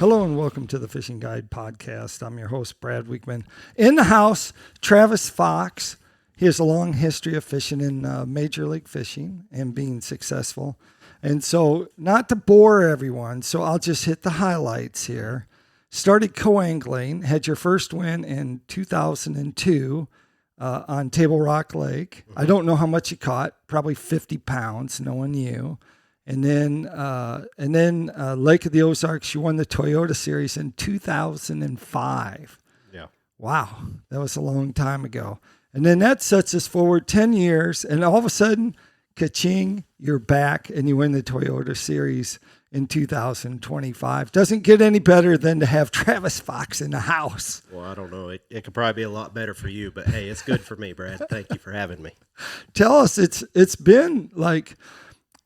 Hello and welcome to the Fishing Guide Podcast. I'm your host, Brad Wiegmann. In the house, Travis Fox. He has a long history of fishing in Major League Fishing and being successful. And so, not to bore everyone, so I'll just hit the highlights here. Started co-angling, had your first win in 2002 on Table Rock Lake. I don't know how much you caught, probably 50 pounds, knowing you. And then Lake of the Ozarks, you won the Toyota Series in 2005. Yeah. Wow, that was a long time ago. And then that sets us forward 10 years, and all of a sudden, ka-ching, you're back, and you win the Toyota Series in 2025. Doesn't get any better than to have Travis Fox in the house. Well, I don't know. It could probably be a lot better for you, but hey, it's good for me, Brad. Thank you for having me. Tell us, it's been like...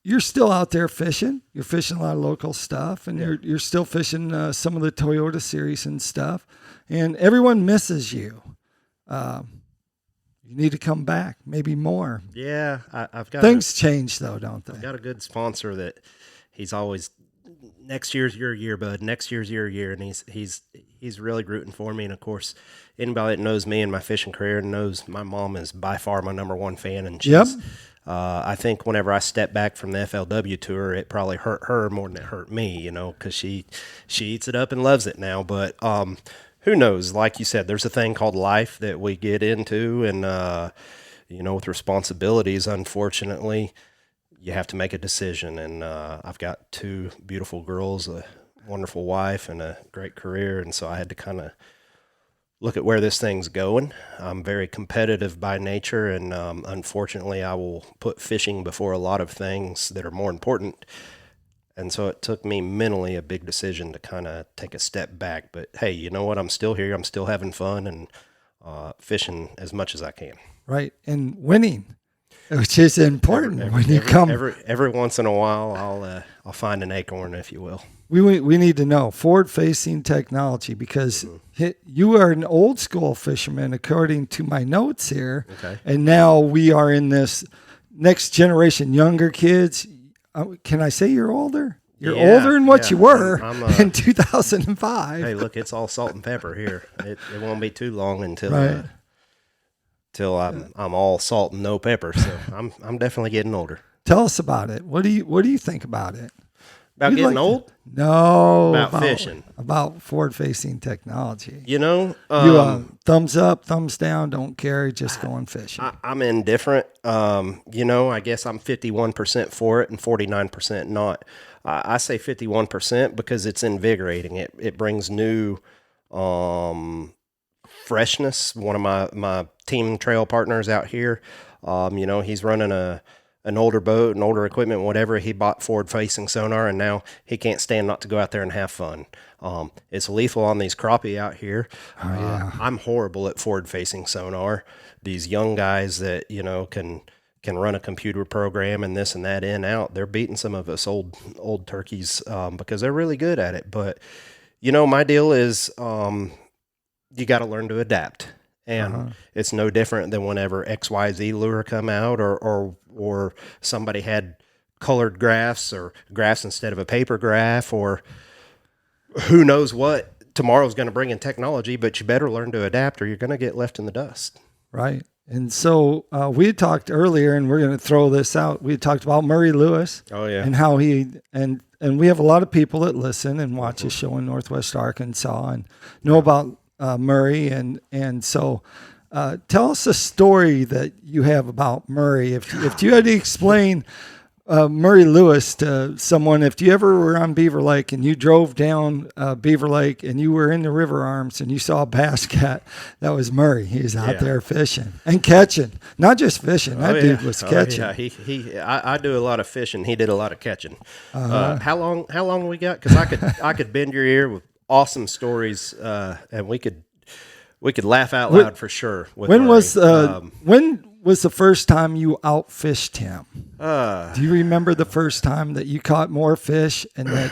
You're still out there fishing. You're fishing a lot of local stuff, and you're still fishing some of the Toyota Series and stuff. And everyone misses you. You need to come back, maybe more. Yeah, I've got things change though, don't they? I've got a good sponsor that he's always next year's your year, bud. Next year's your year, and he's really rooting for me. And of course, anybody that knows me and my fishing career knows my mom is by far my number one fan, and she's. I think whenever I stepped back from the FLW tour, it probably hurt her more than it hurt me, you know, because she eats it up and loves it now. But who knows? Like you said, there's a thing called life that we get into, and you know, with responsibilities, unfortunately, you have to make a decision. And I've got two beautiful girls, a wonderful wife, and a great career, and so I had to kind of look at where this thing's going. I'm very competitive by nature, and unfortunately, I will put fishing before a lot of things that are more important. And so it took me mentally a big decision to kind of take a step back. But hey, you know what? I'm still here. I'm still having fun and fishing as much as I can. Right, and winning, which is important when you come. Every once in a while, I'll find an acorn, if you will. We need to know forward-facing technology, because you are an old school fisherman, according to my notes here. Okay. And now we are in this next generation, younger kids. Can I say you're older? You're older than what you were in 2005. Hey, look, it's all salt and pepper here. It won't be too long until I'm all salt and no pepper. So I'm definitely getting older. Tell us about it. What do you think about it? About getting old? No. About fishing. About forward-facing technology. You know? Thumbs up, thumbs down, don't care, just going fishing. I'm indifferent. You know, I guess I'm 51% for it and 49% not. I say 51% because it's invigorating. It brings new freshness. One of my team trail partners out here, you know, he's running an older boat and older equipment, whatever. He bought forward-facing sonar, and now he can't stand not to go out there and have fun. It's lethal on these crappie out here. I'm horrible at forward-facing sonar. These young guys that, you know, can run a computer program and this and that in, out, they're beating some of us old turkeys because they're really good at it. But, you know, my deal is you got to learn to adapt. And it's no different than whenever XYZ lure come out or somebody had colored graphs or graphs instead of a paper graph, or who knows what tomorrow's going to bring in technology, but you better learn to adapt or you're going to get left in the dust. Right. And so we had talked earlier, and we're going to throw this out. We had talked about Murray Lewis. Oh, yeah. And how and we have a lot of people that listen and watch the show in Northwest Arkansas and know about Murray, and so tell us a story that you have about Murray. If you had to explain Murray Lewis to someone, if you ever were on Beaver Lake and you drove down Beaver Lake and you were in the river arms and you saw a bass cat, that was Murray. He was out there fishing and catching, not just fishing. That dude was catching. I do a lot of fishing. He did a lot of catching. How long we got? Because I could bend your ear with awesome stories, and we could laugh out loud for sure. When was the first time you outfished him? Do you remember the first time that you caught more fish? And that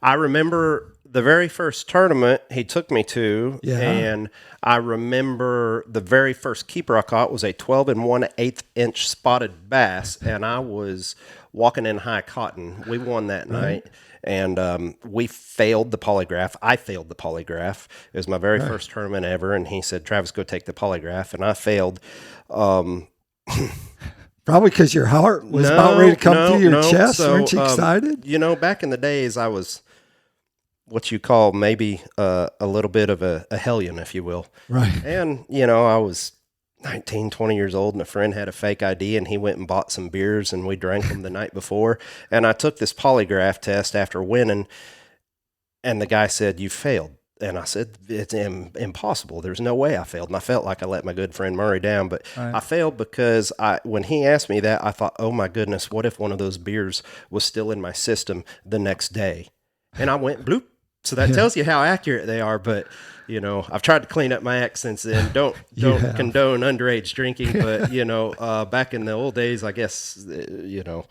I remember the very first tournament he took me to, Yeah. and I remember the very first keeper I caught was a 12 1/8 inch spotted bass, and I was walking in high cotton. We won that night, and we failed the polygraph. I failed the polygraph. It was my very first tournament ever, and he said, "Travis, go take the polygraph," and I failed. Probably because your heart was about ready to come through your chest. So, weren't you excited? You know, back in the days, I was what you call maybe a little bit of a hellion, if you will. Right. And, you know, I was 19, 20 years old, and a friend had a fake ID, and he went and bought some beers, and we drank them the night before. And I took this polygraph test after winning, and the guy said, "You failed." And I said, "It's impossible. There's no way I failed." And I felt like I let my good friend Murray down, but I failed because when he asked me that, I thought, oh my goodness, what if one of those beers was still in my system the next day? And I went bloop. So that tells you how accurate they are. But, you know, I've tried to clean up my act since then. Don't condone underage drinking. But, you know, back in the old days, I guess, you know,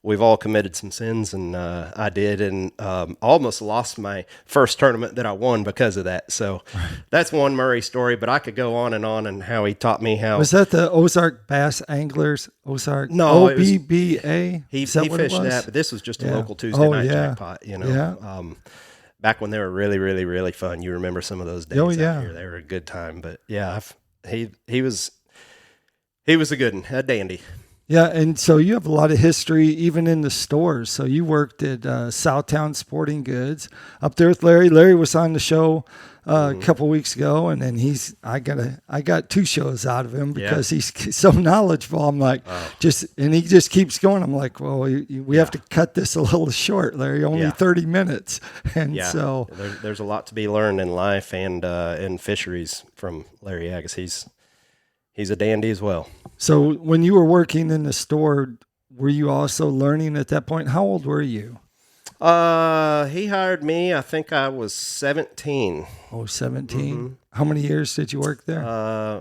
we've all committed some sins, and I did, and almost lost my first tournament that I won because of that. So that's one Murray story, but I could go on and how he taught me how. Was that the Ozark Bass Anglers? Ozark? No, OBBA? He fished that, but this was just a local Tuesday night jackpot, you know. Yeah. Back when they were really, really, really fun. You remember some of those days out here. They were a good time. But yeah, he was a good one, a dandy. Yeah, and so you have a lot of history even in the stores. So you worked at Southtown Sporting Goods up there with Larry. Larry was on the show a couple weeks ago, and then I got 2 shows out of him because he's so knowledgeable. I'm like, and he just keeps going. I'm like, well, we have to cut this a little short, Larry. Only 30 minutes, and so there's a lot to be learned in life and in fisheries from Larry Agus. He's a dandy as well. So when you were working in the store, were you also learning at that point? How old were you? He hired me, I think I was 17. Oh, 17. Mm-hmm. How many years did you work there?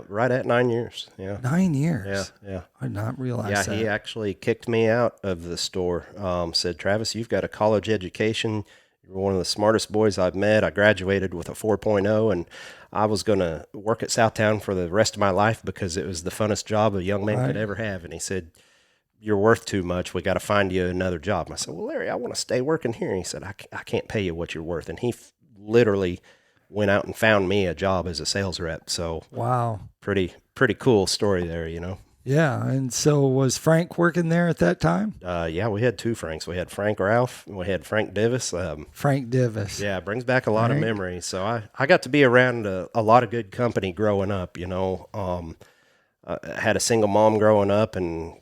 Right at 9 Yeah. 9 years? Yeah. I did not realize that. He actually kicked me out of the store. Said, "Travis, you've got a college education. You're one of the smartest boys I've met. I graduated with a 4.0, and I was going to work at Southtown for the rest of my life because it was the funnest job a young man could ever have." And he said, "You're worth too much. We got to find you another job." And I said, "Well, Larry, I want to stay working here." And he said, I can't pay you what you're worth. And he literally went out and found me a job as a sales rep. So wow, pretty cool story there, you know. Yeah, and so was Frank working there at that time? Yeah, we had 2 Franks. We had Frank Ralph, and we had Frank Divis. Frank Divis. Yeah, it brings back a lot of memories. So I got to be around a lot of good company growing up, you know. I had a single mom growing up and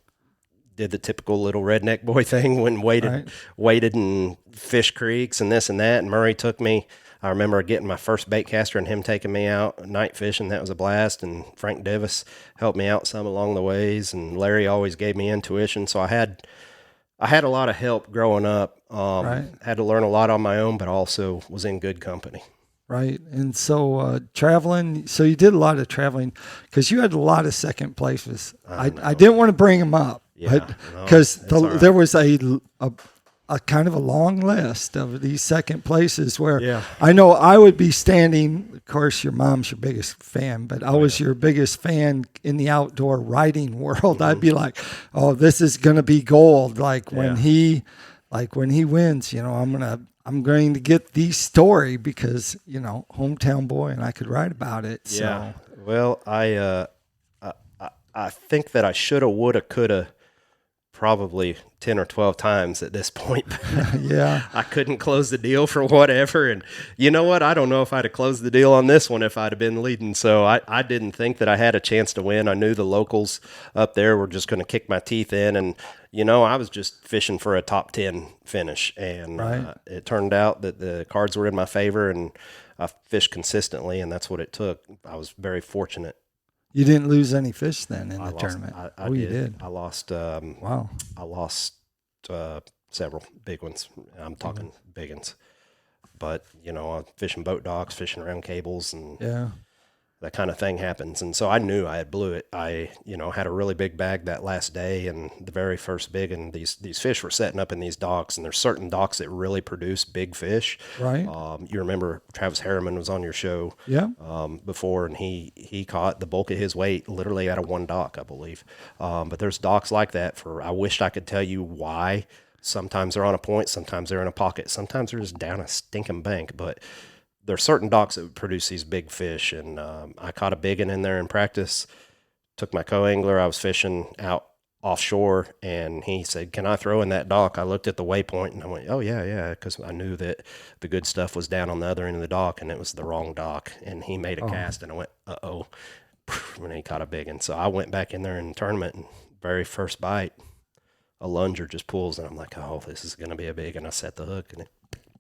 did the typical little redneck boy thing, went and waded in fish creeks and this and that, and Murray took me. I remember getting my first bait caster and him taking me out night fishing. That was a blast. And Frank Divis helped me out some along the ways. And Larry always gave me intuition. So I had a lot of help growing up. Had to learn a lot on my own, but also was in good company. Right. And so traveling, so you did a lot of traveling because you had a lot of second places. I didn't want to bring them up because there was a kind of a long list of these second places where I know I would be standing. Of course, your mom's your biggest fan, but I was your biggest fan in the outdoor riding world. Mm-hmm. I'd be like, "Oh, this is going to be gold." When he wins, you know, I'm going to get the story because, you know, hometown boy, and I could write about it. So. Yeah. Well, I think that I shoulda, woulda, coulda. Probably 10 or 12 times at this point. Yeah. I couldn't close the deal for whatever. And you know what? I don't know if I'd have closed the deal on this one if I'd have been leading. So I didn't think that I had a chance to win. I knew the locals up there were just going to kick my teeth in. And, you know, I was just fishing for a top 10 finish. And it turned out that the cards were in my favor and I fished consistently. And that's what it took. I was very fortunate. You didn't lose any fish then in the tournament? You did. I lost. Wow. I lost several big ones. I'm talking big ones. But, you know, I'm fishing boat docks, fishing around cables, and that kind of thing happens. And so I knew I had blew it. I, had a really big bag that last day, and the very first big, and these fish were setting up in these docks, and there's certain docks that really produce big fish. Right. You remember Travis Harriman was on your show Yeah. before, and he caught the bulk of his weight literally out of one dock, I believe. But there's docks like that I wished I could tell you why. Sometimes they're on a point, sometimes they're in a pocket, sometimes they're just down a stinking bank, but there's certain docks that would produce these big fish, and I caught a big one in there in practice. Took my co-angler. I was fishing out offshore, and he said, "Can I throw in that dock?" I looked at the waypoint, and I went, "Oh, yeah," because I knew that the good stuff was down on the other end of the dock, and it was the wrong dock. And he made a cast, and I went, "Uh-oh," when he caught a big one. So I went back in there in the tournament, and very first bite, a lunger just pulls, and I'm like, "Oh, this is going to be a big," and I set the hook, and it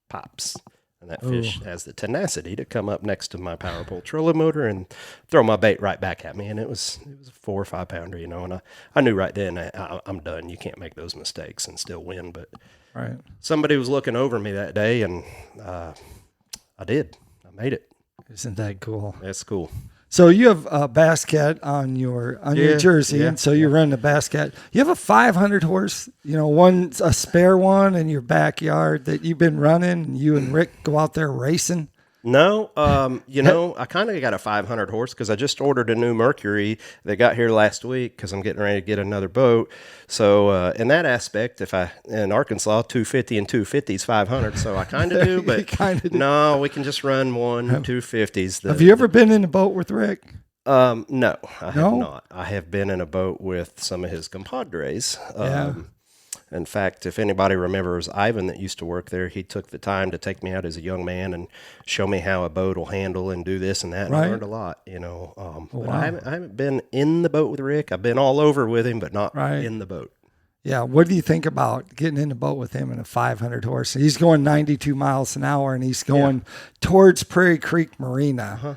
pops. And that fish has the tenacity to come up next to my power pole trolling motor and throw my bait right back at me. And it was a 4 or 5 pounder, and I knew right then I'm done. You can't make those mistakes and still win. But Right. somebody was looking over me that day, and I did. I made it. Isn't that cool? That's cool. So you have a Basket on your jersey, yeah, and so you run the Basket. You have a 500 horse, a spare one in your backyard that you've been running, and you and Rick go out there racing. No, I kind of got a 500 horse because I just ordered a new Mercury that got here last week because I'm getting ready to get another boat. So in that aspect, in Arkansas, 250 and 250 is 500, so I kind of do, but no, we can just run 250s. Have you ever been in a boat with Rick? No, I have not. I have been in a boat with some of his compadres. In fact, if anybody remembers Ivan that used to work there, he took the time to take me out as a young man and show me how a boat will handle and do this and that. And I learned a lot, But I haven't been in the boat with Rick. I've been all over with him, but not in the boat. Yeah. What do you think about getting in the boat with him in a 500 horse? He's going 92 miles an hour, and he's going towards Prairie Creek Marina. Uh-huh.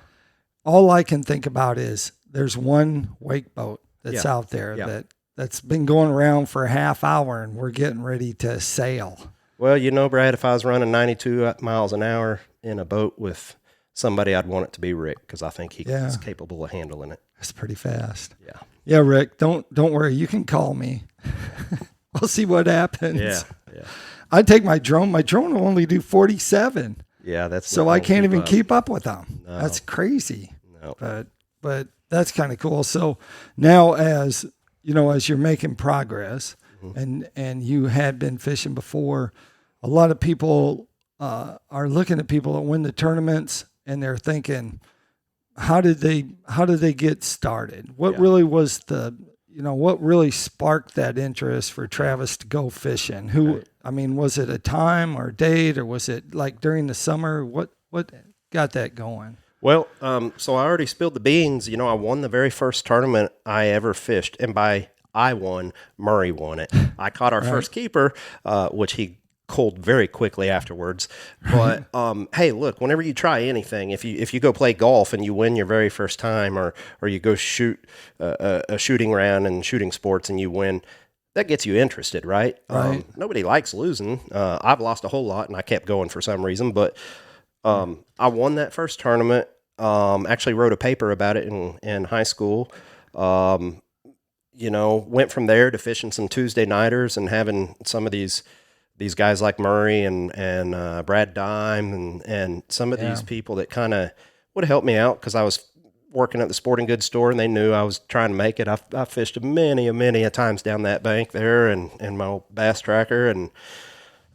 All I can think about is there's one wake boat that's out there that's been going around for a half hour, and we're getting ready to sail. Well, Brad, if I was running 92 miles an hour in a boat with somebody, I'd want it to be Rick because I think he's capable of handling it. That's pretty fast. Yeah. Yeah, Rick, don't worry. You can call me. We'll see what happens. Yeah. I take my drone. My drone will only do 47. Yeah, that's so I can't even keep up with them. No. That's crazy. No. But that's kind of cool. So now as you're making progress, and you had been fishing before, a lot of people are looking at people that win the tournaments, and they're thinking, how did they get started? What really was what really sparked that interest for Travis to go fishing? Was it a time or a date, or was it like during the summer? What got that going? Well, so I already spilled the beans. I won the very first tournament I ever fished. And by I won, Murray won it. I caught our first keeper, which he culled very quickly afterwards. But, hey, look, whenever you try anything, if you go play golf and you win your very first time, or you go shoot a shooting round and shooting sports and you win, that gets you interested, right? Nobody likes losing. I've lost a whole lot, and I kept going for some reason. But I won that first tournament. Actually wrote a paper about it in high school. Went from there to fishing some Tuesday nighters and having some of these guys like Murray and Brad Dime and some of these people that kind of would help me out because I was working at the sporting goods store, and they knew I was trying to make it. I fished many a times down that bank there and my old bass tracker, and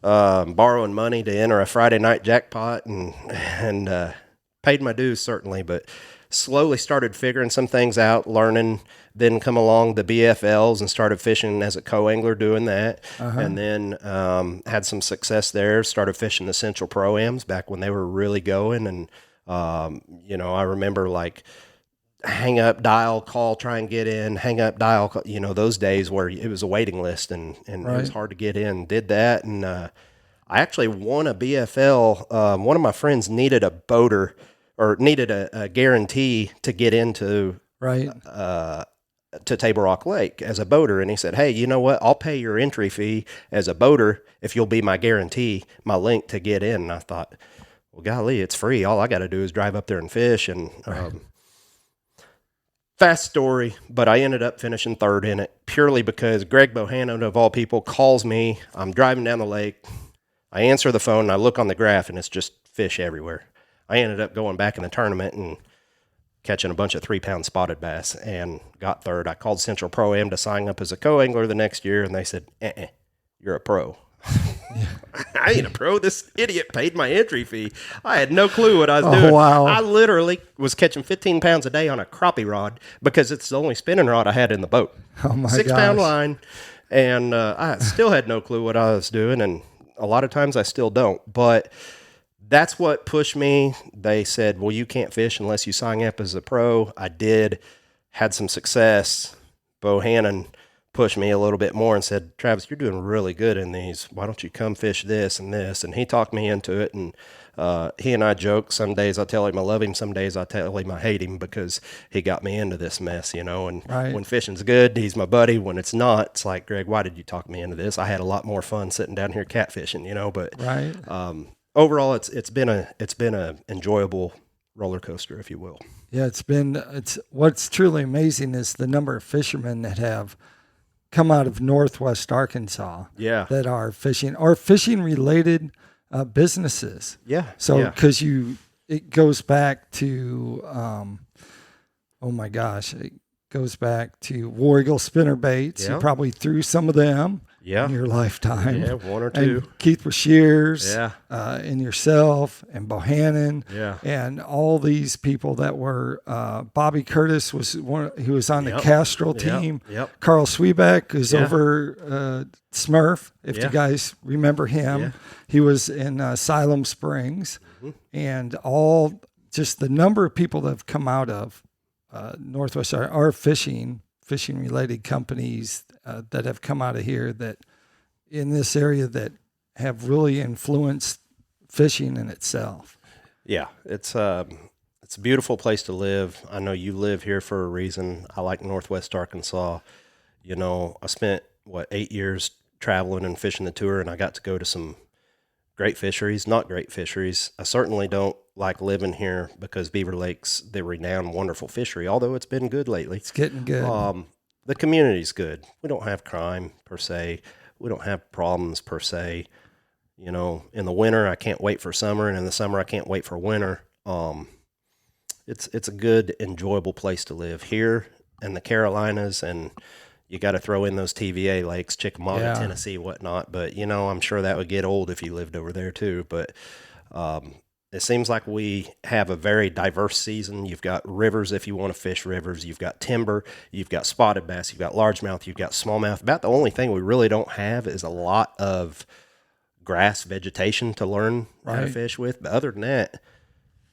borrowing money to enter a Friday night jackpot and paid my dues certainly, but slowly started figuring some things out, learning, then come along the BFLs and started fishing as a co-angler doing that. And then had some success there, started fishing the Central Pro-Ams back when they were really going. And, I remember like hang up, dial, call, try and get in, hang up, dial, call, those days where it was a waiting list and it was hard to get in. Did that. And I actually won a BFL. One of my friends needed a boater or needed a guarantee to get into to Table Rock Lake as a boater. And he said, "Hey, you know what? I'll pay your entry fee as a boater if you'll be my guarantee, my link to get in." And I thought, well, golly, it's free. All I got to do is drive up there and fish. And Fast story, but I ended up finishing third in it purely because Greg Bohannon, of all people, calls me. I'm driving down the lake. I answer the phone, and I look on the graph, and it's just fish everywhere. I ended up going back in the tournament and catching a bunch of 3-pound spotted bass and got third. I called Central Pro-Am to sign up as a co-angler the next year, and they said, you're a pro. I ain't a pro. This idiot paid my entry fee. I had no clue what I was doing. Wow. I literally was catching 15 pounds a day on a crappie rod because it's the only spinning rod I had in the boat. Oh, my 6-pound gosh. line, and I still had no clue what I was doing, and a lot of times I still don't. But that's what pushed me. They said, well, you can't fish unless you sign up as a pro. I did, had some success. Bohannon pushed me a little bit more and said, Travis, you're doing really good in these. Why don't you come fish this and this? And he talked me into it, and he and I joke. Some days I tell him I love him. Some days I tell him I hate him because he got me into this mess, you know. And Right. when fishing's good, he's my buddy. When it's not, it's like, Greg, why did you talk me into this? I had a lot more fun sitting down here catfishing, you know. But Right. overall, it's been a enjoyable roller coaster, if you will. Yeah, it's what's truly amazing is the number of fishermen that have come out of Northwest Arkansas. Yeah. That are fishing or fishing related businesses. Yeah. So yeah. because it goes back to, oh my gosh, it goes back to War Eagle spinner baits. Yeah. You probably threw some of them. Yeah. In your lifetime. Yeah, one or two. And Keith Shears, Yeah. And yourself, and Bohannon, Yeah. and all these people that were. Bobby Curtis was one. He was on the Yep. Castrol Yep. team. Yep. Carl Sweebeck is Yeah. over Smurf. If Yeah. you guys remember him, Yeah. he was in Siloam Springs, Mm-hmm. and all just the number of people that have come out of Northwest are fishing related companies that have come out of here that in this area that have really influenced fishing in itself. Yeah, it's a beautiful place to live. I know you live here for a reason. I like Northwest Arkansas. You know, I spent 8 years traveling and fishing the tour, and I got to go to some great fisheries, not great fisheries. I certainly don't like living here because Beaver Lake's the renowned, wonderful fishery, although it's been good lately. It's getting good. The community's good. We don't have crime per se. We don't have problems per se. You know, in the winter, I can't wait for summer, and in the summer, I can't wait for winter. It's a good, enjoyable place to live here in the Carolinas, and you got to throw in those TVA lakes, Chickamauga, Yeah. Tennessee, whatnot. But, you know, I'm sure that would get old if you lived over there too. But it seems like we have a very diverse season. You've got rivers if you want to fish rivers. You've got timber. You've got spotted bass. You've got largemouth. You've got smallmouth. About the only thing we really don't have is a lot of grass vegetation to learn how to Right. fish with. But other than that,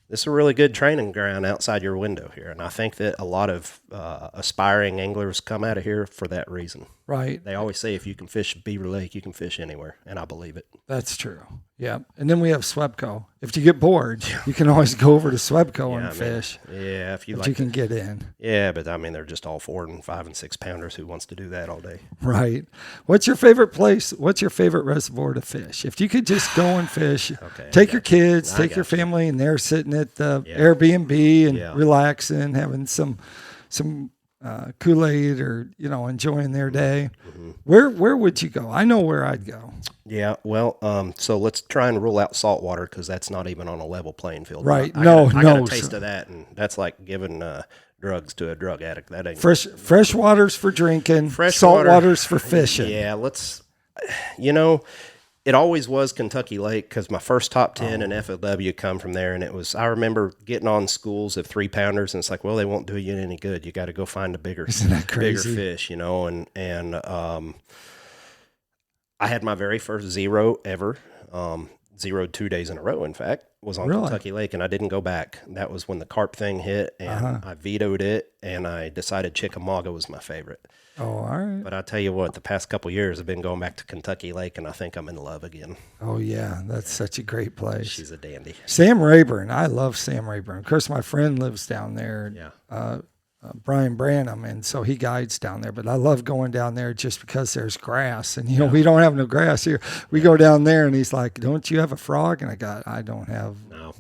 this is a really good training ground outside your window here. And I think that a lot of aspiring anglers come out of here for that reason. Right. They always say if you can fish Beaver Lake, you can fish anywhere. And I believe it. That's true. Yeah. And then we have Swebco. If you get bored, you can always go over to Swebco and I mean, fish. Yeah, if you But like you can get in. Yeah, but I mean, they're just all 4 and 5 and 6 pounders who wants to do that all day. Right. What's your favorite place? What's your favorite reservoir to fish? If you could just go and fish, Okay, take I your got you. kids, I take your got you. family, and they're sitting at the Yeah. Airbnb and Yeah. relaxing, having some Kool-Aid or, enjoying their day. Mm-hmm. Where would you go? I know where I'd go. Yeah, well, so let's try and rule out saltwater because that's not even on a level playing field. Right. I got a No, taste sir. of that, and that's like giving drugs to a drug addict. That ain't Fresh waters for drinking, Fresh salt water. waters for fishing. Yeah, it always was Kentucky Lake because my first top 10 in FLW come from there. And I remember getting on schools of 3-pounders and it's like, well, they won't do you any good. You got to go find a bigger Isn't that bigger crazy? fish, and I had my very first zero ever, zeroed 2 days in a row, in fact, was on Really? Kentucky Lake, and I didn't go back. That was when the carp thing hit, and I vetoed it, and I decided Chickamauga was my favorite. Oh, all right. But I tell you what, the past couple years I've been going back to Kentucky Lake, and I think I'm in love again. Oh, yeah. That's such a great place. She's a dandy. Sam Rayburn. I love Sam Rayburn. Of course, my friend lives down there. Yeah. Brian Branham, and so he guides down there. But I love going down there just because there's grass, and we don't have no grass here. We go down there, and he's like, "Don't you have a frog?" And I don't have. No.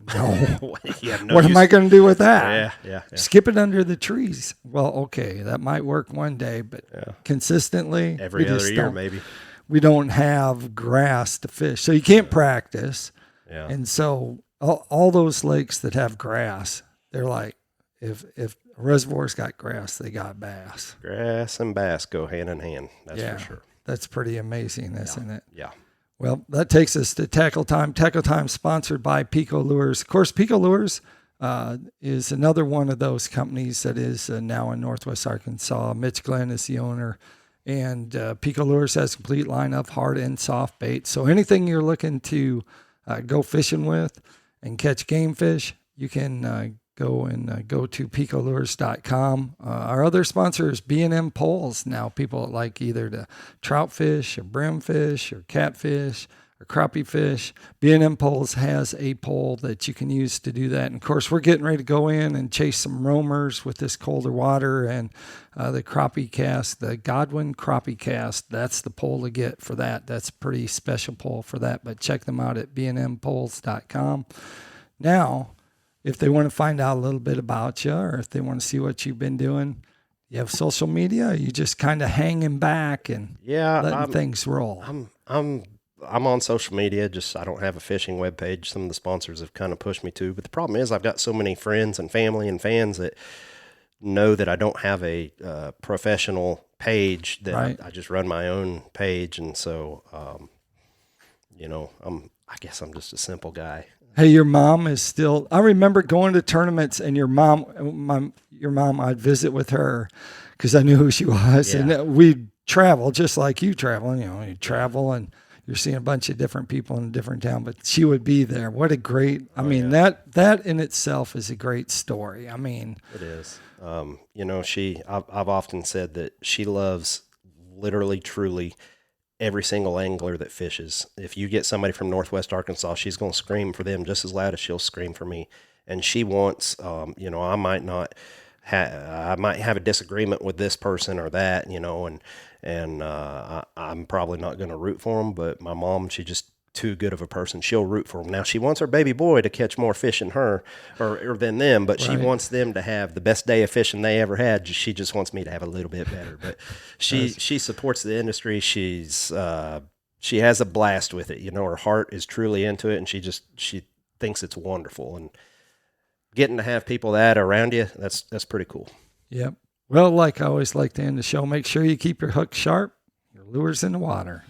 What am I going to do with that? Yeah. Skip it under the trees. Well, okay, that might work one day, but consistently every other year maybe. We don't have grass to fish, so you can't practice. Yeah. And so all those lakes that have grass, they're like, if a reservoir's got grass, they got bass. Grass and bass go hand in hand. That's for sure. That's pretty amazing, isn't it? Yeah. Well, that takes us to Tackle Time. Tackle Time sponsored by PICO Lures. Of course, PICO Lures is another one of those companies that is now in Northwest Arkansas. Mitch Glenn is the owner. And PICO Lures has a complete line of hard and soft bait. So anything you're looking to go fishing with and catch game fish, you can go to picolures.com. Our other sponsor is B&M Poles. Now people like either to trout fish or brim fish or catfish or crappie fish. B&M Poles has a pole that you can use to do that. And of course, we're getting ready to go in and chase some roamers with this colder water, and the crappie cast, the Godwin crappie cast, that's the pole to get for that. That's a pretty special pole for that, but check them out at bnmpoles.com. Now, if they want to find out a little bit about you, or if they want to see what you've been doing, you have social media, or you just kind of hanging back and letting things roll? I'm on social media. Just I don't have a fishing webpage. Some of the sponsors have kind of pushed me to, but the problem is I've got so many friends and family and fans that know that I don't have a professional page, that I just run my own page, and so I guess I'm just a simple guy. Hey, your mom is still. I remember going to tournaments, and your mom, I'd visit with her because I knew who she was, and we'd travel just like you travel. You travel and you're seeing a bunch of different people in a different town, but she would be there. What a great! That in itself is a great story. I mean, it is. I've often said that she loves literally, truly every single angler that fishes. If you get somebody from Northwest Arkansas, she's going to scream for them just as loud as she'll scream for me. And she wants, I might have a disagreement with this person or that, and I'm probably not going to root for them, but my mom, she just too good of a person. She'll root for them. Now she wants her baby boy to catch more fish than her or than them, but she wants them to have the best day of fishing they ever had. She just wants me to have a little bit better, but she supports the industry. She has a blast with it. Her heart is truly into it, and she thinks it's wonderful, and getting to have people that around you, that's pretty cool. Yep. Well, like I always like to end the show, make sure you keep your hook sharp, your lures in the water.